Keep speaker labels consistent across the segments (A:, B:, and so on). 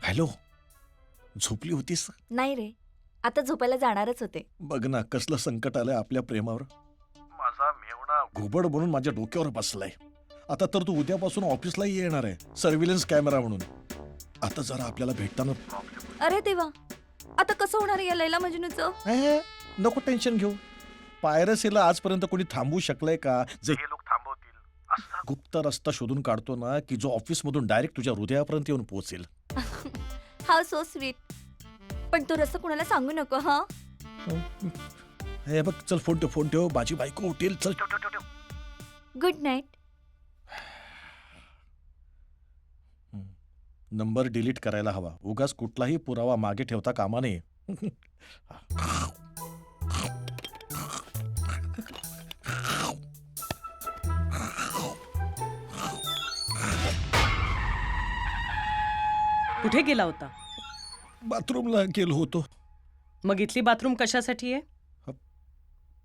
A: Hello, झोपली होतीस?
B: नाही रे, आता झोपायला जाणारच होते.
A: बघ ना कसलं संकट आलंय आपल्या प्रेमावर. माझा मेवणा घुबड म्हणून माझ्या डोक्यावर बसलाय. आता तर तू उद्यापासून ऑफिसलाही येणार आहे, सर्व्हिलन्स कॅमेरा म्हणून. आता जरा आपल्याला भेटताना
B: अरे देवा, आता कसं होणार या लैला मजनूचं?
A: नको टेन्शन घेऊ. पायरसीला आजपर्यंत कोणी थांबवू शकलंय का? जे हे लोक थांबवतील असा गुप्त रस्ता शोधून काढतो ना, की जो ऑफिस मधून डायरेक्ट तुझ्या हृदयापर्यंत येऊन पोहोचेल.
B: हाव सो स्वीट. पण तो रस्ता कुणाला सांगू नको हा.
A: हे बघ, चल फोन ठेव, माझी बायको उठेल. चल
B: गुड नाईट.
A: नंबर डिलीट करायला हवा. उगाच कुठलाही पुरावा मागे ठेवता कामा नये.
C: कुठे गेला होता?
A: बाथरूमला गेलो होतो.
C: मग इथली बाथरूम कशासाठी आहे?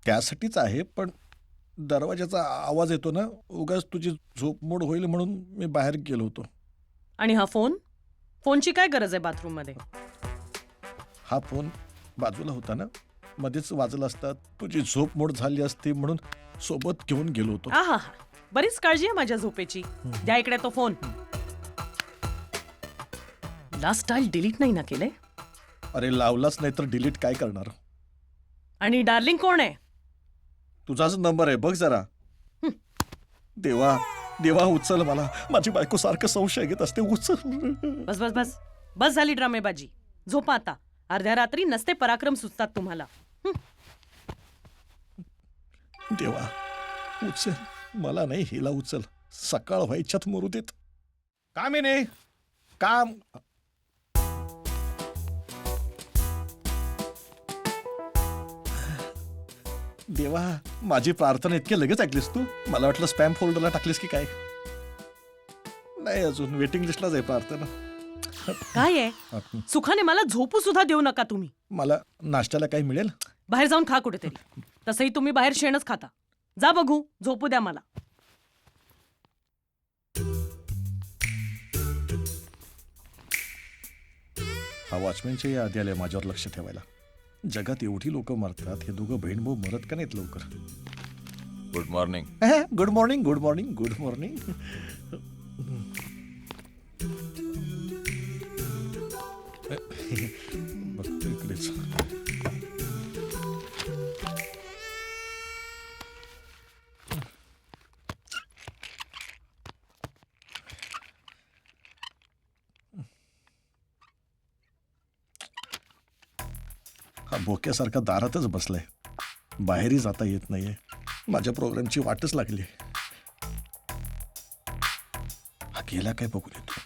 A: त्यासाठीच आहे, पण दरवाजाचा आवाज येतो ना, उगाच तुझी झोपमोड होईल म्हणून मी बाहेर गेलो होतो.
C: आणि हा फोन? फोनची काय गरज आहे बाथरूम मध्ये?
A: हा फोन बाजूला होता ना, मध्येच वाजला असता, तुझी झोपमोड झाली असती म्हणून सोबत घेऊन गेलो होतो.
C: आहा, बरीच काळजी आहे माझ्या झोपेची. द्या इकडे तो फोन. लास्ट टाइल डिलीट नाही ना केले?
A: अरे लावलाच नाही तर डिलीट काय करणार?
C: आणि डार्लिंग कोण आहे?
A: तुझाच नंबर आहे, बघ जरा. देवा देवा, उचल मला. माझी बायको सारखं संशय घेत असते. उचल.
C: बस बस बस बस झाली ड्रामेबाजी. झोपा आता. अर्ध्या रात्री नसते पराक्रम सुचतात तुम्हाला.
A: देवा उचल, मला नाही, हिला उचल. सकाळ व्हायच्यात मरू देत. काम आहे नाही काम. देवा, माझी प्रार्थना इतके लगेच ऐकलीस तू? मला वाटलं स्पॅम फोल्डरला टाकलीस की काय. नाही, अजून वेटिंग लिस्टलाच आहे प्रार्थना.
C: काय आहे? सुखाने मला झोपू सुद्धा देऊ नका तुम्ही.
A: मला नाश्त्याला काही मिळेल?
C: बाहेर जाऊन खा कुठेतरी. तसंही तुम्ही बाहेर शेणच खाता. जा बघू, झोपू द्या मला.
A: हा वॉचमॅनच्या या आधी आले माझ्यावर लक्ष ठेवायला. जगात एवढी लोक मरतात, हे दोघं बहीण भाऊ मरत का नाहीत लवकर?
D: Good morning.
A: Good morning, good morning, good morning. बघतो इकडेच. हा भोक्यासारखा दारातच बसलाय. बाहेरही जाता येत नाहीये. माझ्या प्रोग्रामची वाटच लागली. हा गेला काय बघून येतो.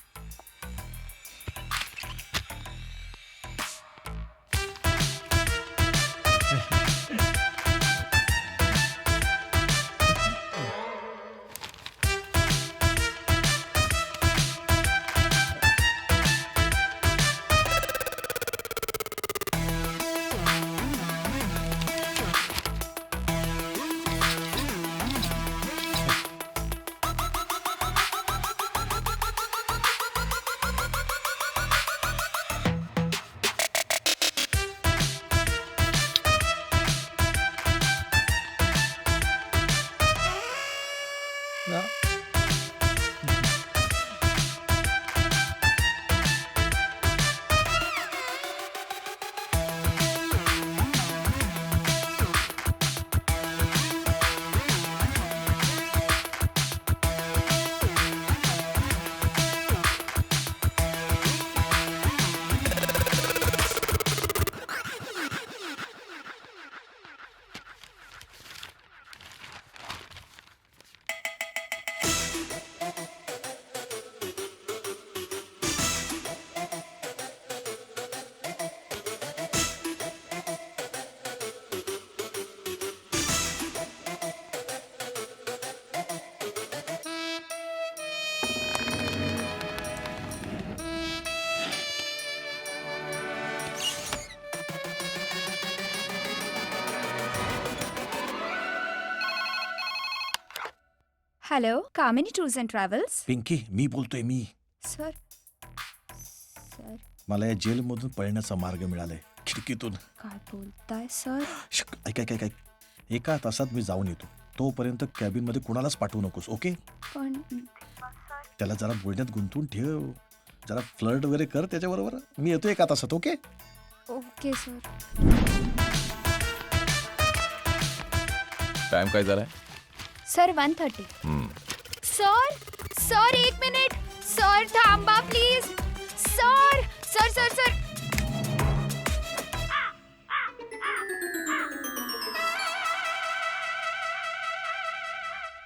A: ना
E: hello, Kamini tours and travels.
A: Pinky, मी बोलतोय. मी
E: सर
A: मला या जेलमधून पळण्याचा मार्ग मिळालाय खिडकीतून.
E: काय बोलताय सर?
A: शिक, ऐक ऐक ऐक ऐक. एका तासात मी जाऊन येतो. तोपर्यंत कॅबिन मध्ये कुणालाच पाठवू नकोस, ओके?
E: पण
A: त्याला जरा बोलण्यात गुंतवून ठेव, जरा फ्लर्ट वगैरे कर त्याच्याबरोबर. मी येतो एका तासात, ओके?
E: Okay sir.
D: टाइम काय झालाय?
E: Sir 1:30. Sir sir 1 minute. Sir थांबा please. Sir sir sir sir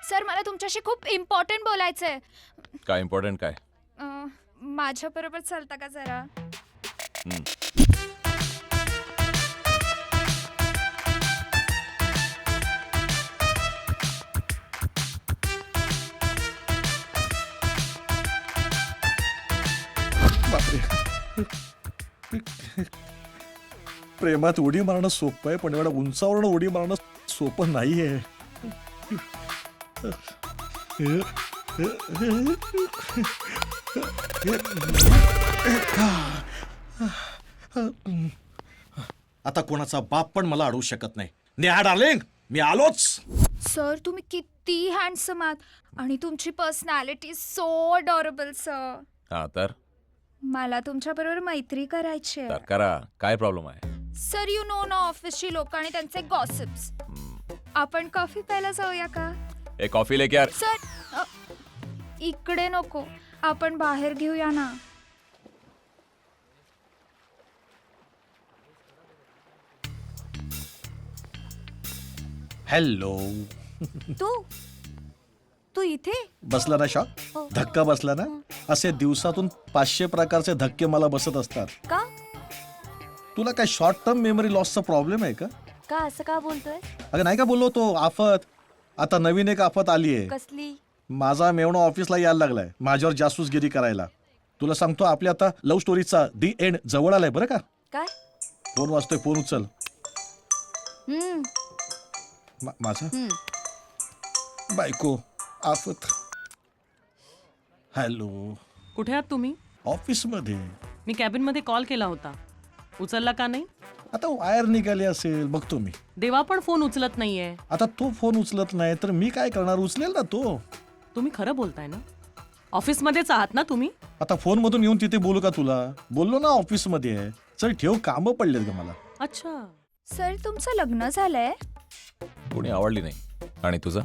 E: sir मला तुमच्याशी खूप इम्पॉर्टंट बोलायचंय.
D: काय इम्पॉर्टंट काय?
E: माझ्या बरोबर चालता का जरा?
D: हम्म.
A: बापरे. प्रेमात उडी मारणं सोपं आहे, पण एवढ्या उंचावरून उडी मारणं सोपं नाहीये. आता कोणाचा बाप पण मला अडवू शकत नाही. नेहा डार्लिंग, मी आलोच.
E: सर तुम्ही किती हँडसम आहात आणि तुमची पर्सनॅलिटी सो अडॉरेबल सर.
D: हा तर
E: मला तुमच्या बरोबर मैत्री करायची आहे.
D: तर करा. काय प्रॉब्लेम आहे?
E: सर यू नो ना ऑफिसची लोक आणि त्यांचे गॉसिप्स. आपण कॉफी प्यायला जाऊया का?
D: एक कॉफी लेके यार.
E: सर इकडे नको, आपण बाहेर घेऊया ना.
A: हॅलो.
B: तू तू इथे
A: बसला ना शॉक?
B: हो.
A: धक्का बसला ना? असे दिवसातून 500 प्रकारचे धक्के मला बसत असतात.
B: का
A: तुला काय शॉर्ट टर्म मेमरी लॉसचा प्रॉब्लेम आहे का?
B: का असं का बोलतोय?
A: अगं नाही का बोललो तो आफत. आता नवीन एक आफत आली आहे.
B: कसली?
A: माझा मेवणा ऑफिसला यायला लागलाय माझ्यावर जासूसगिरी करायला. तुला सांगतो आपल्या आता लव्ह स्टोरीचा दी एंड जवळ आलाय बरं का.
B: काय?
A: फोन वाजतोय, फोन उचल.
B: हम्म
A: माझा
B: हम्म.
A: बायको आफत. हॅलो.
C: कुठे आहात तुम्ही?
A: ऑफिसमध्ये.
C: मी कॅबिनमध्ये कॉल केला होता, उचलला का नाही?
A: आता वायर निघाली असेल, बघतो मी.
C: देवा पण फोन उचलत नाहीये.
A: आता तो फोन उचलत नाही तर मी काय करणार? उचलेल ना तो.
C: तुम्ही खरं बोलताय ना? ऑफिसमध्येच आहात ना तुम्ही?
A: आता फोन मधून येऊन तिथे बोलू का तुला? बोललो ना ऑफिसमध्ये आहे. चल ठेव, कामं पडलेत ग मला.
C: अच्छा.
E: सर तुमचं लग्न झालंय?
D: कोणी आवडली नाही. आणि तुझं?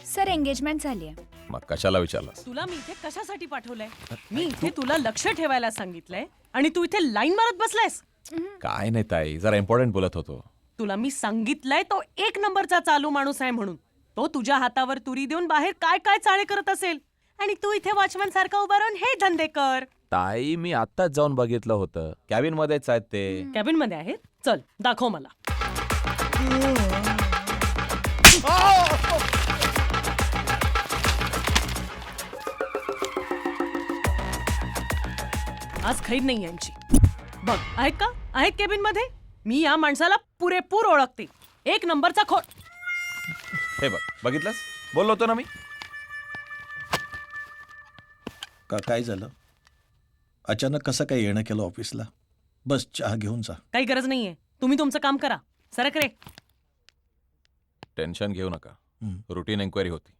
E: सर एंगेजमेंट झाली आहे.
D: मग कशाला विचारलास?
C: तुला मी इथे कशासाठी पाठवलंय? मी इथे तुला लक्ष ठेवायला सांगितलंय आणि तू इथे लाईन मारत बसलायस.
D: काय नाही ताई, जरा इम्पॉर्टंट बोलत होतो.
C: तुला मी सांगितलंय तो 1 नंबरचा चालू माणूस आहे म्हणून. तो तुझ्या हातावर तुरी देऊन बाहेर काय काय चाळे करत असेल आणि तू इथे वॉचमन सारखा उभा राहून हे धंदे कर.
D: ताई मी आत्ताच जाऊन बघितलं होतं, कॅबिन मध्येच आहेत ते.
C: कॅबिन मध्ये आहेत? चल दाखव मला. आज खैर नाही यांची. बघ आहेत का? आहेत कॅबिन मध्ये. मी या माणसाला पुरेपूर ओळखते. 1 नंबरचा खोट.
D: हे बघ, बघितलंस? बोललो होतो ना मी.
A: काय झालं? अचानक कसं काय येणं केलं ऑफिसला? बस चहा घेऊन जा.
C: काही गरज नाहीये, तुम्ही तुमचं काम करा. सरक रे.
D: टेन्शन घेऊ नका,
A: हं.
D: रुटीन एन्क्वायरी होती.